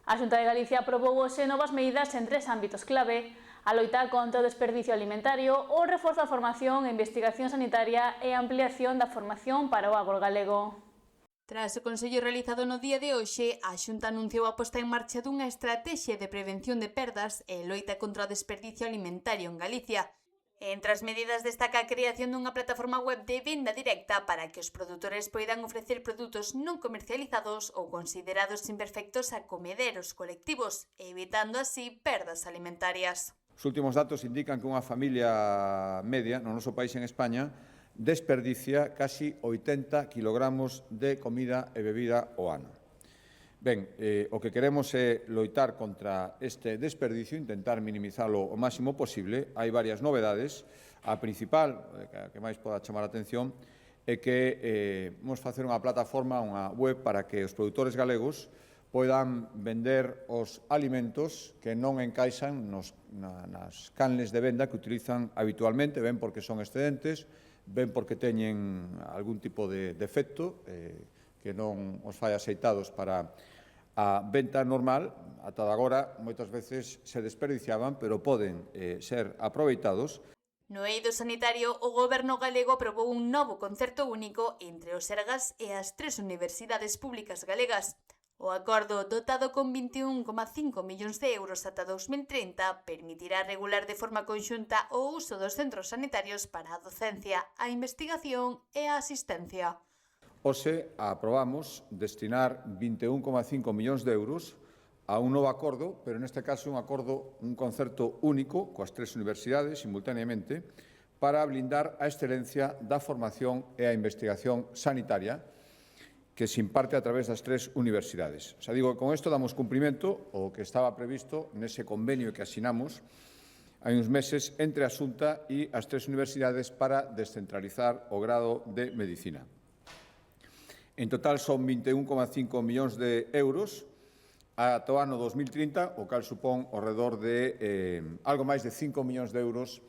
A Xunta de Galicia aprobou hoxe novas medidas en 3 ámbitos clave: a loitar contra o desperdicio alimentario, o reforzo da formación e investigación sanitaria e a ampliación da formación para o agro galego. Tras o consello realizado no día de hoxe, a Xunta anunciou a posta en marcha dunha estratexia de prevención de perdas e loita contra o desperdicio alimentario en Galicia. Entre as medidas destaca a creación dunha plataforma web de venda directa para que os produtores poidan ofrecer produtos non comercializados ou considerados imperfectos a comederos colectivos, evitando así perdas alimentarias. Os últimos datos indican que unha familia media no noso país en España desperdicia casi 80 kilogramos de comida e bebida ao ano. Ben, o que queremos é loitar contra este desperdicio, intentar minimizalo o máximo posible. Hai varias novedades. A principal, a que máis poda chamar a atención, é que vamos facer unha plataforma, unha web, para que os produtores galegos poidan vender os alimentos que non encaixan nas canles de venda que utilizan habitualmente, ben porque son excedentes, ben porque teñen algún tipo de defecto que non os fai aceitados para a venta normal. Ata agora moitas veces se desperdiciaban, pero poden ser aproveitados. No eido sanitario, o Goberno galego aprobou un novo concerto único entre o Sergas e as 3 universidades públicas galegas. O acordo, dotado con 21,5 millóns de euros ata 2030, permitirá regular de forma conxunta o uso dos centros sanitarios para a docencia, a investigación e a asistencia. Hoxe aprobamos destinar 21,5 millóns de euros a un novo acordo, pero neste caso un concerto único coas 3 universidades simultaneamente para blindar a excelencia da formación e a investigación sanitaria que se imparte a través das 3 universidades. O sea, digo que con isto damos cumprimento ao que estaba previsto nese convenio que asinamos hai uns meses entre a Xunta e as 3 universidades para descentralizar o grado de Medicina. En total son 21,5 millóns de euros ata o ano 2030, o cal supón ao redor de algo máis de 5 millóns de euros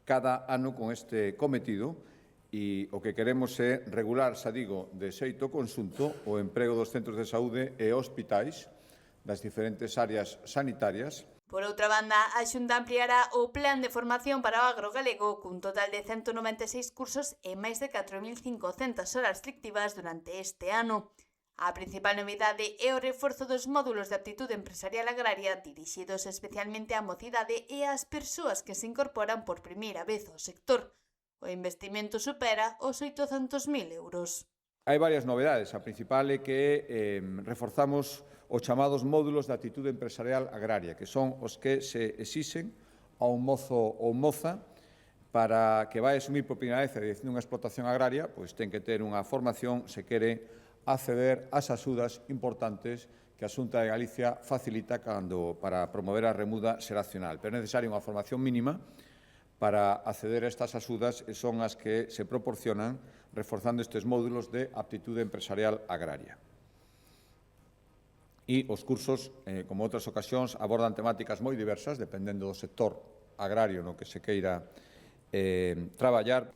cada ano con este cometido, e o que queremos é regular, xa digo, de xeito conxunto o emprego dos centros de saúde e hospitais das diferentes áreas sanitarias. Por outra banda, a Xunta ampliará o plan de formación para o agro galego cun total de 196 cursos e máis de 4.500 horas lectivas durante este ano. A principal novidade é o reforzo dos módulos de aptitude empresarial agraria dirixidos especialmente á mocidade e ás persoas que se incorporan por primeira vez ao sector. O investimento supera os 800.000 euros. Hai varias novedades. A principal é que reforzamos os chamados módulos de actitude empresarial agraria, que son os que se exixen a un mozo ou moza para que vai asumir por primeira vez a dirección dunha explotación agraria, pois ten que ter unha formación se quere acceder ás axudas importantes que a Xunta de Galicia facilita para promover a remuda xeracional. Pero é necesaria unha formación mínima para acceder a estas axudas e son as que se proporcionan reforzando estes módulos de aptitude empresarial agraria. E os cursos, como outras ocasións, abordan temáticas moi diversas, dependendo do sector agrario no que se queira traballar.